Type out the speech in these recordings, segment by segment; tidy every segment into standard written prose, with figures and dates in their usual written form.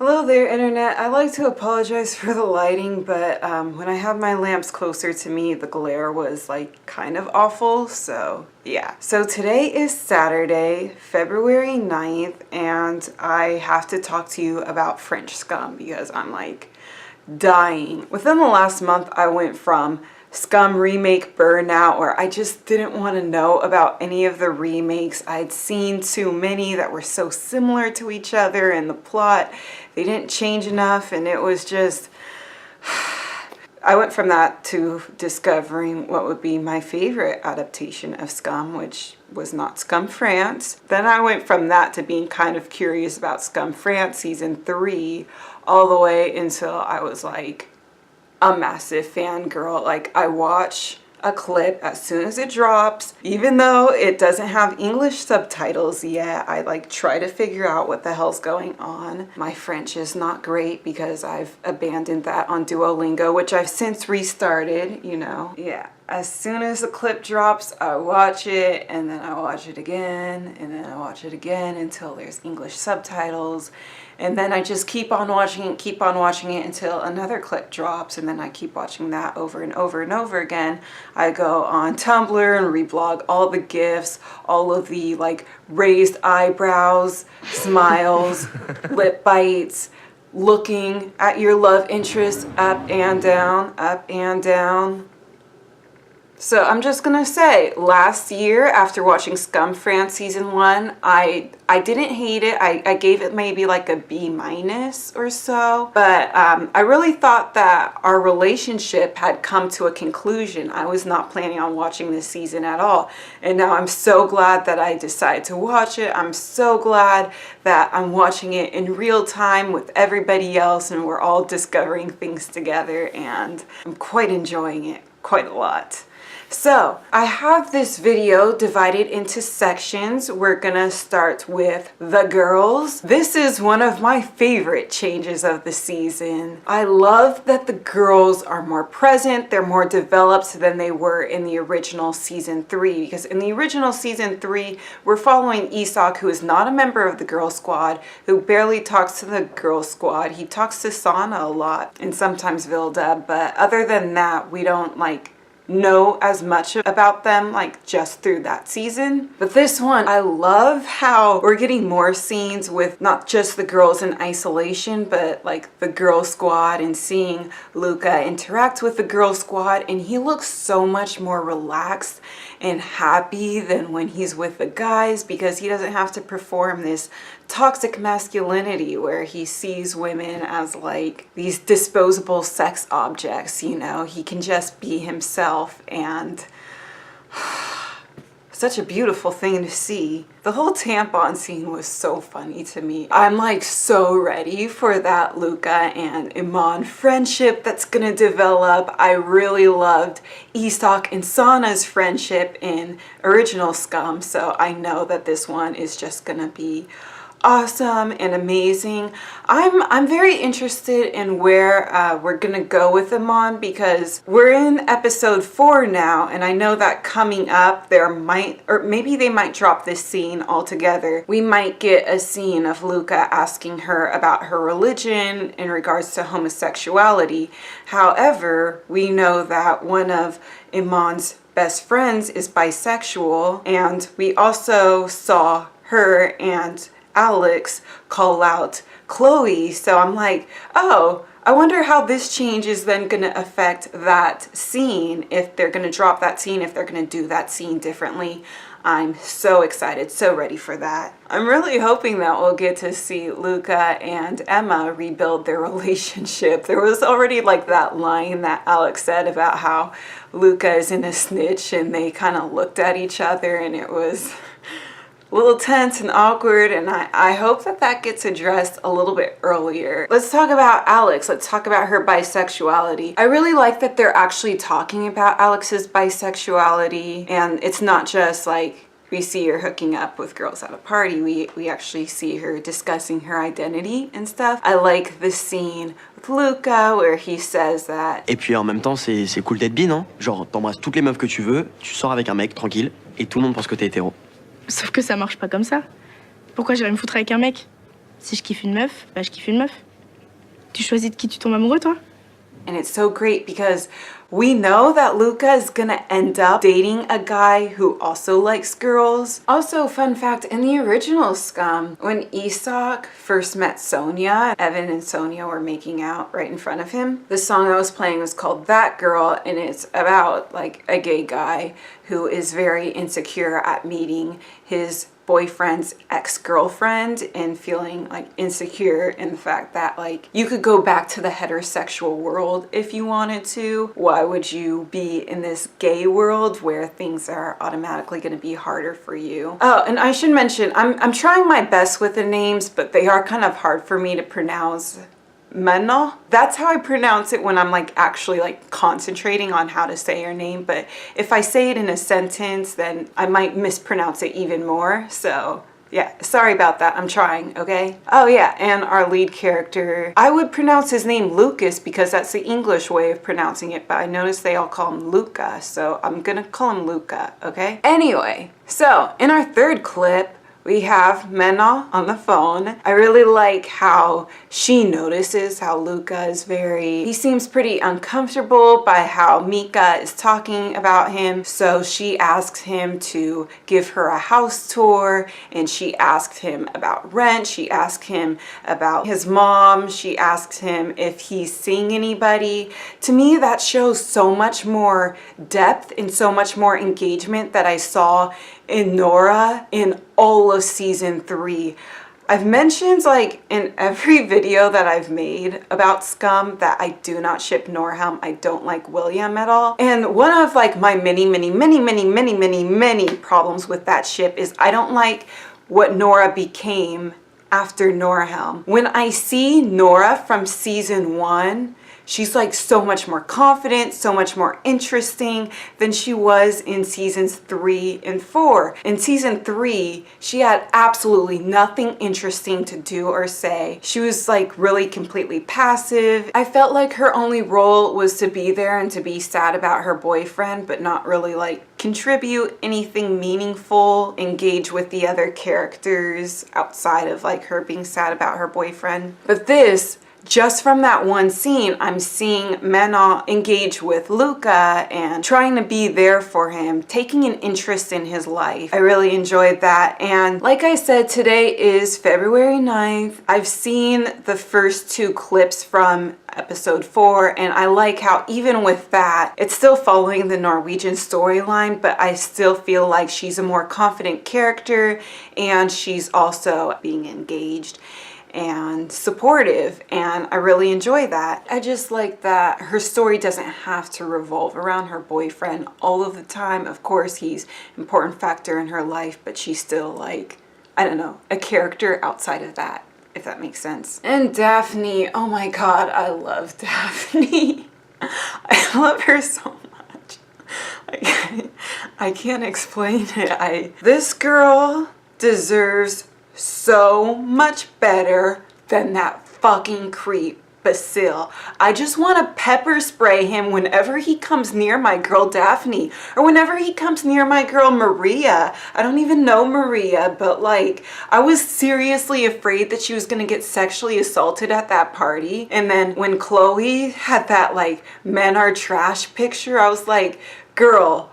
Hello there, internet. I'd like to apologize for the lighting, but when I had my lamps closer to me, the glare was like kind of awful, so yeah. So today is Saturday, February 9th, and I have to talk to you about French Scum because I'm like dying. Within the last month, I went from Scum remake burnout where I just didn't want to know about any of the remakes. I'd seen too many that were so similar to each other and the plot, they didn't change enough, and it was just I went from that to discovering what would be my favorite adaptation of Scum, which was not Scum France. Then I went from that to being kind of curious about Scum France season 3 all the way until I was like a massive fangirl. Like, I watch a clip as soon as it drops, even though it doesn't have English subtitles yet. I like try to figure out what the hell's going on. My French is not great because I've abandoned that on Duolingo, which I've since restarted, you know. Yeah, as soon as the clip drops, I watch it, and then I watch it again, and then I watch it again until there's English subtitles. And then I just keep on watching it until another clip drops, and then I keep watching that over and over and over again. I go on Tumblr and reblog all the GIFs, all of the like raised eyebrows, smiles, lip bites, looking at your love interest up and down, up and down. So I'm just gonna say, last year after watching Scum France season 1, I didn't hate it. I gave it maybe like a B- or so, but I really thought that our relationship had come to a conclusion. I was not planning on watching this season at all, and now I'm so glad that I decided to watch it. I'm so glad that I'm watching it in real time with everybody else, and we're all discovering things together, and I'm quite enjoying it quite a lot. So I have this video divided into sections. We're gonna start with the girls. This is one of my favorite changes of the season. I love that the girls are more present, they're more developed than they were in the original season 3, because in the original season 3, we're following Isak, who is not a member of the girl squad, who barely talks to the girl squad. He talks to Sana a lot and sometimes Vilda, but other than that, we don't like know as much about them like just through that season. But this one, I love how we're getting more scenes with not just the girls in isolation, but like the girl squad, and seeing Luca interact with the girl squad, and he looks so much more relaxed and happy than when he's with the guys, because he doesn't have to perform this toxic masculinity where he sees women as like these disposable sex objects, you know. He can just be himself, and such a beautiful thing to see. The whole tampon scene was so funny to me. I'm like so ready for that Luca and Iman friendship that's gonna develop. I really loved Isak and Sana's friendship in original Scum, so I know that this one is just gonna be awesome and amazing. I'm very interested in where we're gonna go with them on, because we're in episode 4 now, and I know that coming up there might, or maybe they might drop this scene altogether. We might get a scene of Luca asking her about her religion in regards to homosexuality. However, we know that one of Iman's best friends is bisexual, and we also saw her and Alex call out Chloe, so I'm like, oh, I wonder how this change is then gonna affect that scene, if they're gonna drop that scene, if they're gonna do that scene differently. I'm so excited, so ready for that. I'm really hoping that we'll get to see Luca and Emma rebuild their relationship. There was already like that line that Alex said about how Luca is in a snitch, and they kind of looked at each other, and it was a little tense and awkward, and I hope that that gets addressed a little bit earlier. Let's talk about Alex. Let's talk about her bisexuality. I really like that they're actually talking about Alex's bisexuality, and it's not just like we see her hooking up with girls at a party. We actually see her discussing her identity and stuff. I like the scene with Luca where he says that. Et puis en même temps, c'est cool d'être bi, non? Genre, t'embrasses toutes les meufs que tu veux, tu sors avec un mec tranquille, et tout le monde pense que t'es hétéro. Sauf que ça marche pas comme ça. Pourquoi j'irais me foutre avec un mec? Si je kiffe une meuf, bah je kiffe une meuf. Tu choisis de qui tu tombes amoureux, toi? And it's so great because we know that Luca is gonna end up dating a guy who also likes girls. Also, fun fact, in the original Skam, when Isak first met Sonia, Evan and Sonia were making out right in front of him. The song I was playing was called That Girl, and it's about like a gay guy who is very insecure at meeting his boyfriend's ex-girlfriend and feeling like insecure in the fact that like you could go back to the heterosexual world if you wanted to. Why would you be in this gay world where things are automatically going to be harder for you? Oh, and I should mention, I'm trying my best with the names, but they are kind of hard for me to pronounce. Menno. That's how I pronounce it when I'm like actually like concentrating on how to say her name, but if I say it in a sentence then I might mispronounce it even more. So yeah, sorry about that. I'm trying, okay? Oh yeah, and our lead character, I would pronounce his name Lucas because that's the English way of pronouncing it, but I noticed they all call him Luca, so I'm gonna call him Luca, okay? Anyway, so in our third clip, we have Menno on the phone. I really like how she notices how Luca is he seems pretty uncomfortable by how Mika is talking about him. So she asks him to give her a house tour, and she asked him about rent. She asked him about his mom. She asked him if he's seeing anybody. To me, that shows so much more depth and so much more engagement that I saw in Nora in all of season 3. I've mentioned like in every video that I've made about Scum that I do not ship Norhelm. I don't like William at all. And one of like my many problems with that ship is I don't like what Nora became after Norhelm. When I see Nora from season 1, she's like so much more confident, so much more interesting than she was in seasons 3 and 4. In season 3, she had absolutely nothing interesting to do or say. She was like really completely passive. I felt like her only role was to be there and to be sad about her boyfriend, but not really like contribute anything meaningful, engage with the other characters outside of like her being sad about her boyfriend. But this, just from that one scene, I'm seeing Menno engage with Luca and trying to be there for him, taking an interest in his life. I really enjoyed that. And like I said, today is February 9th. I've seen the first 2 clips from episode 4, and I like how even with that, it's still following the Norwegian storyline, but I still feel like she's a more confident character and she's also being engaged and supportive, and I really enjoy that. I just like that her story doesn't have to revolve around her boyfriend all of the time. Of course, he's an important factor in her life, but she's still like, I don't know, a character outside of that, if that makes sense. And Daphne, oh my god, I love Daphne. I love her so much. I can't explain it. This girl deserves so much better than that fucking creep Basile. I just want to pepper spray him whenever he comes near my girl Daphne, or whenever he comes near my girl Maria. I don't even know Maria, but like I was seriously afraid that she was gonna get sexually assaulted at that party. And then when Chloe had that like men are trash picture, I was like, girl,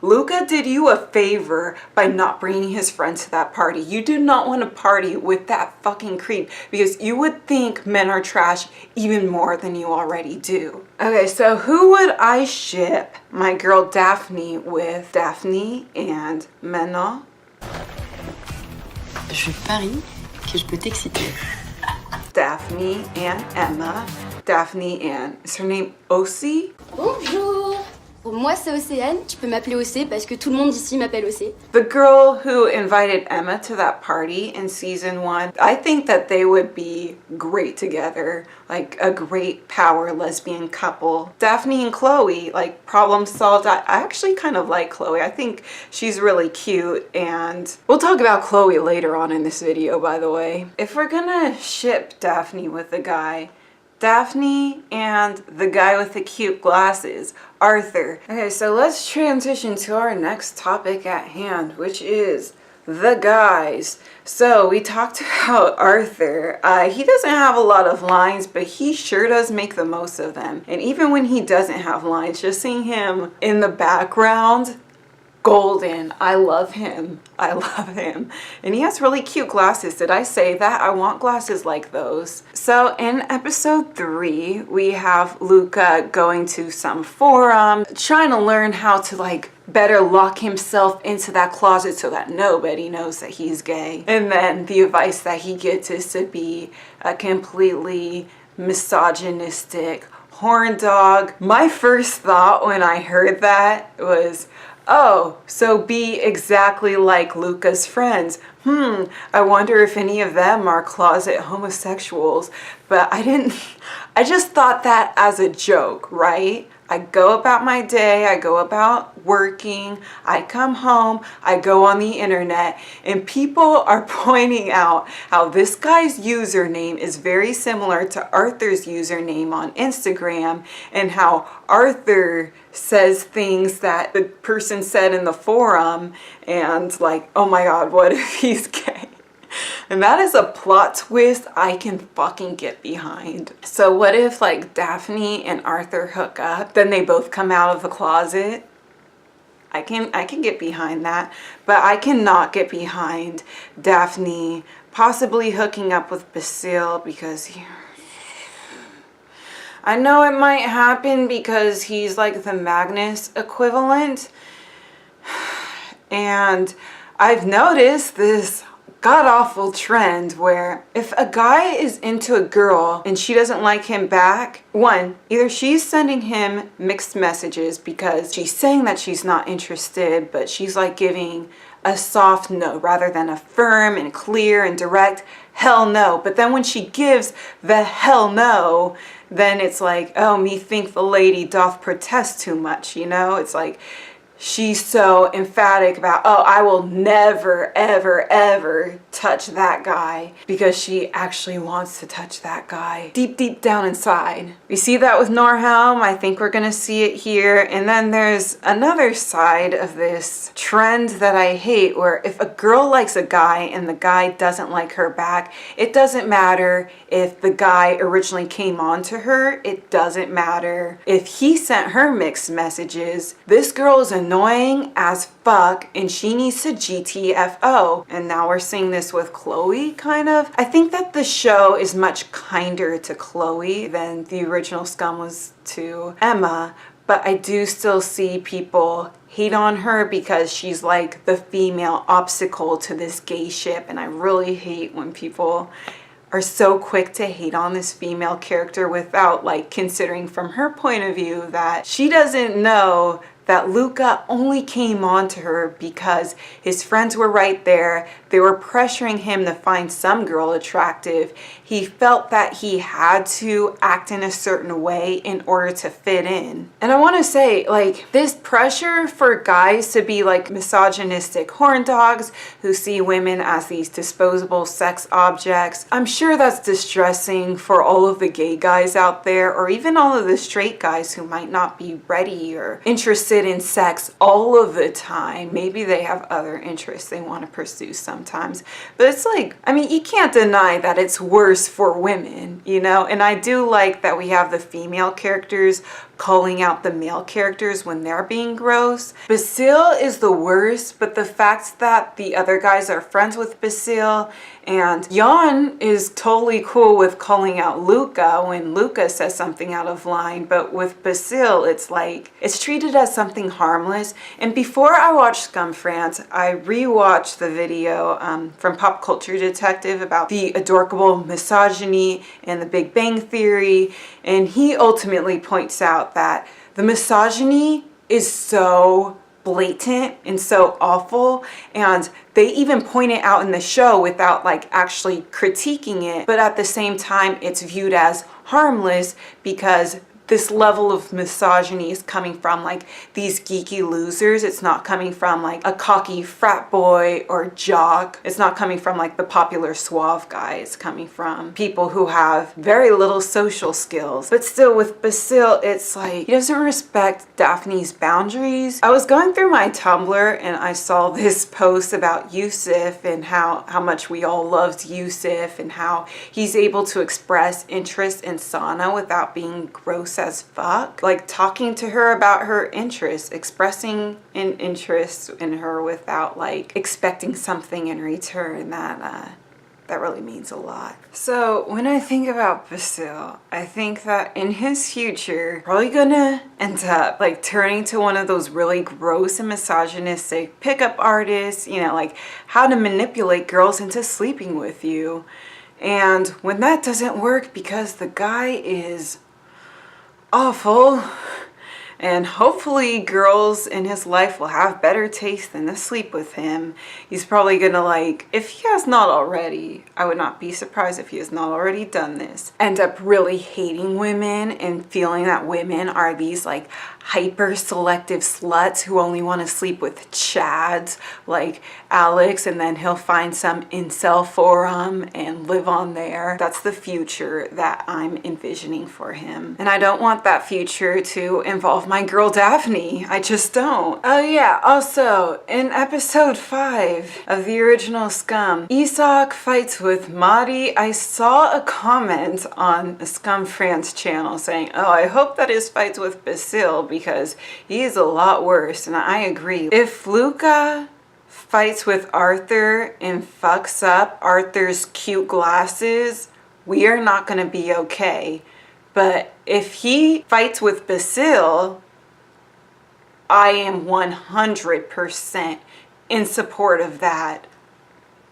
Luca did you a favor by not bringing his friends to that party. You do not want to party with that fucking creep because you would think men are trash even more than you already do. Okay, so who would I ship my girl Daphne with? Daphne and Menno. Je parie que je peux t'exciter. Daphne and Emma. Daphne and, is her name Osi? Bonjour. Pour moi, c'est Océane. Tu peux m'appeler Océ parce que tout le monde ici m'appelle Océ. The girl who invited Emma to that party in season 1, I think that they would be great together, like a great power lesbian couple. Daphne and Chloe, like problem solved. I actually kind of like Chloe. I think she's really cute, and we'll talk about Chloe later on in this video, by the way. If we're gonna ship Daphne with a guy, Daphne and the guy with the cute glasses, Arthur. Okay, so let's transition to our next topic at hand, which is the guys. So we talked about Arthur. He doesn't have a lot of lines, but he sure does make the most of them. And even when he doesn't have lines, just seeing him in the background, golden. I love him. I love him. And he has really cute glasses. Did I say that? I want glasses like those. So in episode 3, we have Luca going to some forum, trying to learn how to like better lock himself into that closet so that nobody knows that he's gay. And then the advice that he gets is to be a completely misogynistic horn dog. My first thought when I heard that was, oh, so be exactly like Luca's friends. I wonder if any of them are closet homosexuals. But I just thought that as a joke, right? I go about my day, I go about working, I come home, I go on the internet, and people are pointing out how this guy's username is very similar to Arthur's username on Instagram, and how Arthur says things that the person said in the forum, and like, oh my god, what if he's gay? And that is a plot twist I can fucking get behind. So what if like Daphne and Arthur hook up, then they both come out of the closet? I can get behind that, but I cannot get behind Daphne possibly hooking up with Basile because I know it might happen because he's like the Magnus equivalent. And I've noticed this god-awful trend where if a guy is into a girl and she doesn't like him back, one, either she's sending him mixed messages because she's saying that she's not interested, but she's like giving a soft no rather than a firm and clear and direct hell no. But then when she gives the hell no, then it's like, oh, me think the lady doth protest too much, you know? It's like she's so emphatic about, oh, I will never, ever, ever touch that guy because she actually wants to touch that guy deep, deep down inside. We see that with Norhelm. I think we're gonna see it here. And then there's another side of this trend that I hate where if a girl likes a guy and the guy doesn't like her back, it doesn't matter if the guy originally came on to her. It doesn't matter if he sent her mixed messages. This girl is annoying as fuck and she needs to GTFO. And now we're seeing this with Chloe, kind of. I think that the show is much kinder to Chloe than the original Skam was to Emma, but I do still see people hate on her because she's like the female obstacle to this gay ship, and I really hate when people are so quick to hate on this female character without like considering from her point of view that she doesn't know that Luca only came on to her because his friends were right there. They were pressuring him to find some girl attractive. He felt that he had to act in a certain way in order to fit in. And I want to say, like, this pressure for guys to be like misogynistic horn dogs who see women as these disposable sex objects, I'm sure that's distressing for all of the gay guys out there, or even all of the straight guys who might not be ready or interested in sex all of the time. Maybe they have other interests they want to pursue sometimes. But it's like, I mean, you can't deny that it's worse for women, you know? And I do like that we have the female characters calling out the male characters when they're being gross. Basile is the worst, but the fact that the other guys are friends with Basile, and Jan is totally cool with calling out Luca when Luca says something out of line, but with Basile, it's like, it's treated as something harmless. And before I watched Skam France, I rewatched the video from Pop Culture Detective about the adorable misogyny and the Big Bang Theory, and he ultimately points out that the misogyny is so blatant and so awful, and they even point it out in the show without like actually critiquing it, but at the same time it's viewed as harmless because this level of misogyny is coming from like these geeky losers. It's not coming from like a cocky frat boy or jock. It's not coming from like the popular suave guy. It's coming from people who have very little social skills. But still with Basile, it's like he doesn't respect Daphne's boundaries. I was going through my Tumblr and I saw this post about Yusuf and how much we all loved Yusuf and how he's able to express interest in Sana without being gross as fuck. Like talking to her about her interests, expressing an interest in her without like expecting something in return. That really means a lot. So when I think about Basile, I think that in his future, probably gonna end up like turning to one of those really gross and misogynistic pickup artists, you know, like how to manipulate girls into sleeping with you. And when that doesn't work because the guy is awful, and hopefully girls in his life will have better taste than to sleep with him. He's probably gonna like, if he has not already, I would not be surprised if he has not already done this, end up really hating women and feeling that women are these like hyper selective sluts who only want to sleep with chads like Alex, and then he'll find some incel forum and live on there. That's the future that I'm envisioning for him. And I don't want that future to involve my girl Daphne. I just don't. Oh yeah, also in episode 5 of the original Skam, Eliott fights with Mari. I saw a comment on the Skam France channel saying, oh, I hope that his fights with Basile because he is a lot worse, and I agree. If Luca fights with Arthur and fucks up Arthur's cute glasses, we are not gonna be okay. But if he fights with Basile, I am 100% in support of that.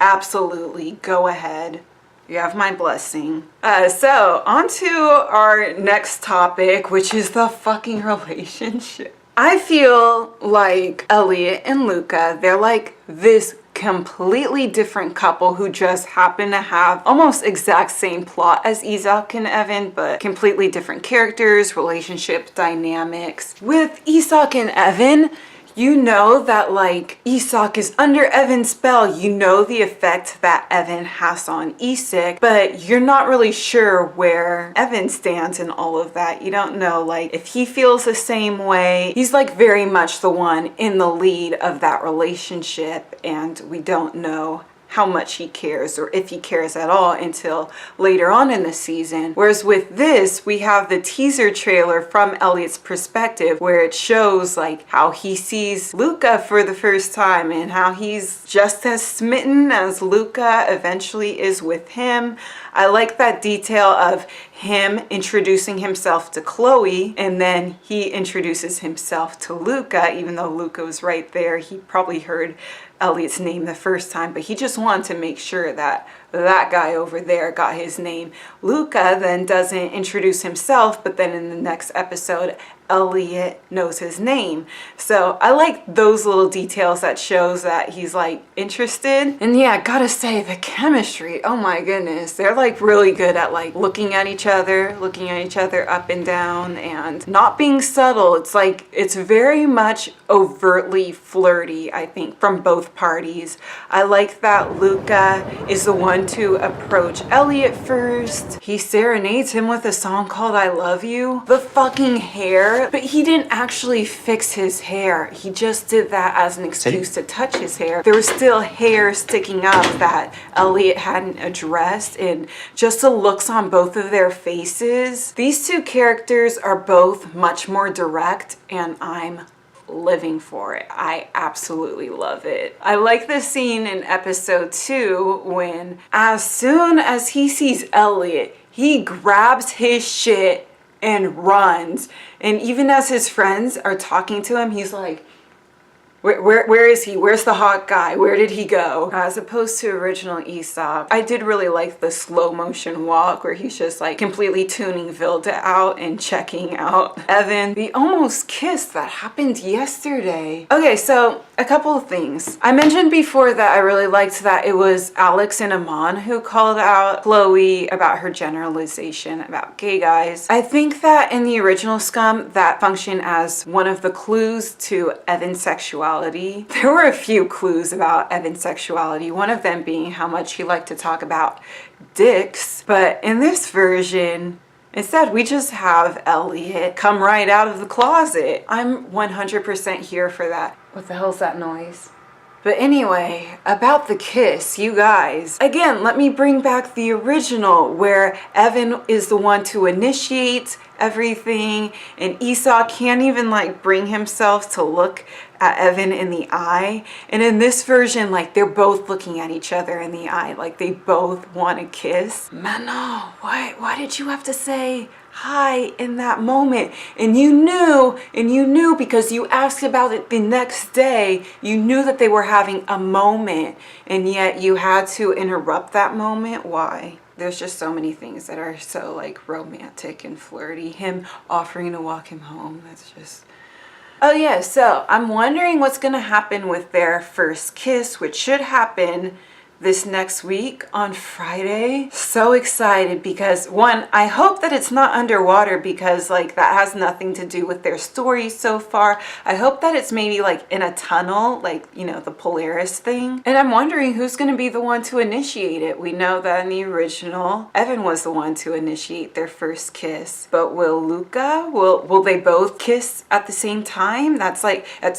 Absolutely, go ahead. You have my blessing. So on to our next topic, which is the fucking relationship. I feel like Eliott and Luca, they're like this completely different couple who just happen to have almost exact same plot as Eliott and Evan, but completely different characters, relationship dynamics. With Eliott and Evan, you know that like Eliott is under Evan's spell. You know the effect that Evan has on Eliott, but you're not really sure where Evan stands in all of that. You don't know like if he feels the same way. He's like very much the one in the lead of that relationship, and we don't know how much he cares or if he cares at all until later on in the season. Whereas with this, we have the teaser trailer from Eliott's perspective where it shows like how he sees Luca for the first time and how he's just as smitten as Luca eventually is with him. I like that detail of him introducing himself to Chloe and then he introduces himself to Luca, even though Luca was right there. He probably heard Eliott's name the first time, but he just wanted to make sure that that guy over there got his name. Luca then doesn't introduce himself, but then in the next episode, Eliott knows his name. So I like those little details that shows that he's like interested. And yeah, gotta say the chemistry, oh my goodness, they're like really good at like looking at each other up and down and not being subtle. It's like it's very much overtly flirty, I think, from both parties. I like that Luca is the one to approach Eliott first. He serenades him with a song called I Love You. The fucking hair, but he didn't actually fix his hair. He just did that as an excuse to touch his hair. There was still hair sticking up that Eliott hadn't addressed, and just the looks on both of their faces. These two characters are both much more direct, and I'm living for it. I absolutely love it. I like the scene in episode 2 when as soon as he sees Eliott, he grabs his shit and runs. And even as his friends are talking to him, he's like, where is he? Where's the hot guy? Where did he go? As opposed to original Eliott, I did really like the slow motion walk where he's just like completely tuning Vilda out and checking out Evan. The almost kiss that happened yesterday. Okay, so a couple of things. I mentioned before that I really liked that it was Alex and Amon who called out Chloe about her generalization about gay guys. I think that in the original Scum, that functioned as one of the clues to Evan's sexuality. There were a few clues about Evan's sexuality, one of them being how much he liked to talk about dicks, but in this version, instead, we just have Eliott come right out of the closet. I'm 100% here for that. What the hell's that noise? But anyway, about the kiss, you guys. Again, let me bring back the original where Evan is the one to initiate everything and Esau can't even like bring himself to look at Evan in the eye. And in this version, like they're both looking at each other in the eye, like they both want to kiss. Mano, why did you have to say hi in that moment? And you knew because you asked about it the next day, you knew that they were having a moment and yet you had to interrupt that moment. Why? There's just so many things that are so like romantic and flirty. Him offering to walk him home, that's just... Oh yeah, so I'm wondering what's gonna happen with their first kiss, which should happen this next week on Friday. So excited because one, I hope that it's not underwater because like that has nothing to do with their story so far. I hope that it's maybe like in a tunnel, like, you know, the Polaris thing. And I'm wondering who's gonna be the one to initiate it. We know that in the original, Evan was the one to initiate their first kiss. But will Luca, will they both kiss at the same time? That's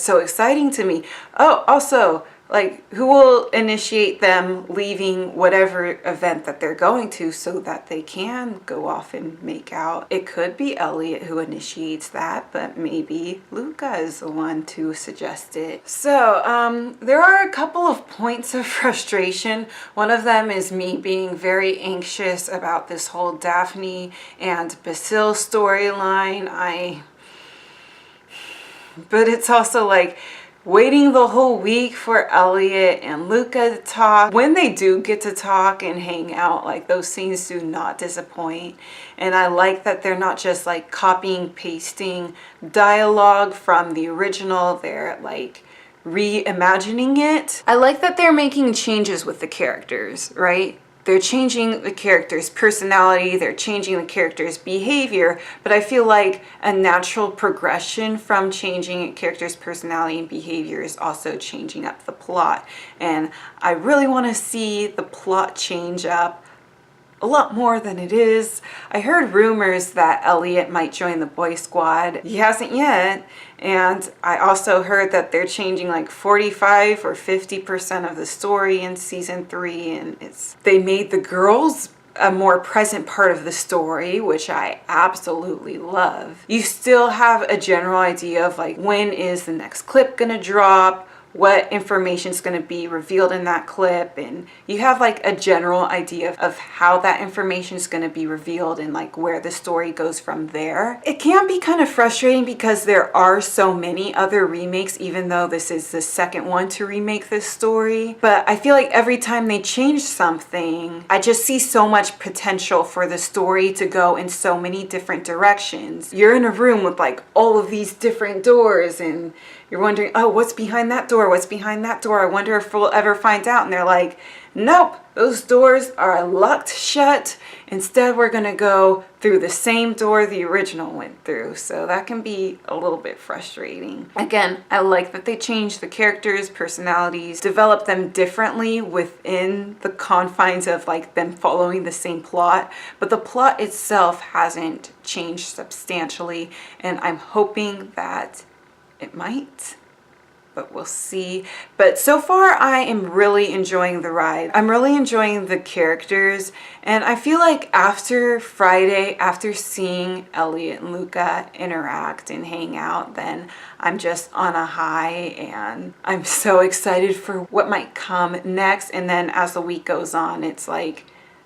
so exciting to me. Oh, also, like, who will initiate them leaving whatever event that they're going to so that they can go off and make out? It could be Eliott who initiates that, but maybe Luca is the one to suggest it. So, there are a couple of points of frustration. One of them is me being very anxious about this whole Daphne and Basile storyline. But it's also like, waiting the whole week for Eliott and Luca to talk. When they do get to talk and hang out, like those scenes do not disappoint. And I like that they're not just like copying, pasting dialogue from the original. They're like reimagining it. I like that they're making changes with the characters, right? They're changing the character's personality, they're changing the character's behavior, but I feel like a natural progression from changing a character's personality and behavior is also changing up the plot. And I really want to see the plot change up a lot more than it is. I heard rumors that Eliott might join the boy squad. He hasn't yet. And I also heard that they're changing like 45 or 50% of the story in season 3, and they made the girls a more present part of the story, which I absolutely love. You still have a general idea of like when is the next clip gonna drop, what information is going to be revealed in that clip, and you have like a general idea of how that information is going to be revealed and like where the story goes from there. It can be kind of frustrating because there are so many other remakes, even though this is the second one to remake this story. But I feel like every time they change something, I just see so much potential for the story to go in so many different directions. You're in a room with like all of these different doors and you're wondering, oh, what's behind that door? What's behind that door? I wonder if we'll ever find out. And they're like, nope, those doors are locked shut. Instead, we're going to go through the same door the original went through. So that can be a little bit frustrating. Again, I like that they changed the characters' personalities, developed them differently within the confines of like them following the same plot. But the plot itself hasn't changed substantially. And I'm hoping that it might, but we'll see. But so far, I am really enjoying the ride. I'm really enjoying the characters. And I feel like after Friday, after seeing Eliott and Luca interact and hang out, then I'm just on a high and I'm so excited for what might come next. And then as the week goes on, it's like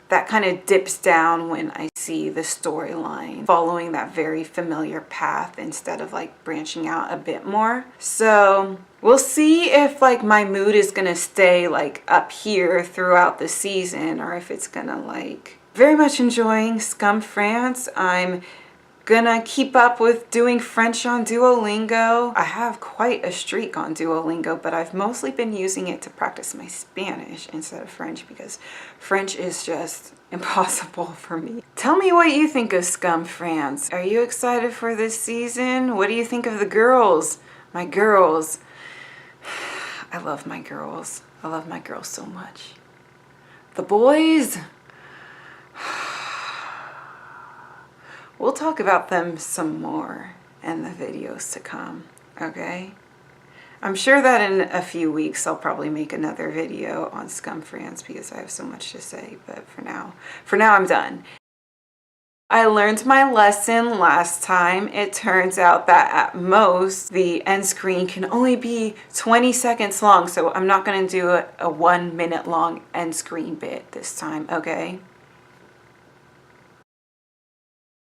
that kind of dips down when I see the storyline following that very familiar path instead of like branching out a bit more. So we'll see if like my mood is gonna stay like up here throughout the season or if it's gonna like... Very much enjoying Scum France. I'm Gonna keep up with doing French on Duolingo. I have quite a streak on Duolingo, but I've mostly been using it to practice my Spanish instead of French because French is just impossible for me. Tell me what you think of Skam France. Are you excited for this season? What do you think of the girls? My girls. I love my girls. I love my girls so much. The boys. We'll talk about them some more in the videos to come, okay? I'm sure that in a few weeks I'll probably make another video on Skam France because I have so much to say, but for now I'm done. I learned my lesson last time. It turns out that at most the end screen can only be 20 seconds long, so I'm not gonna do a 1 minute long end screen bit this time, okay?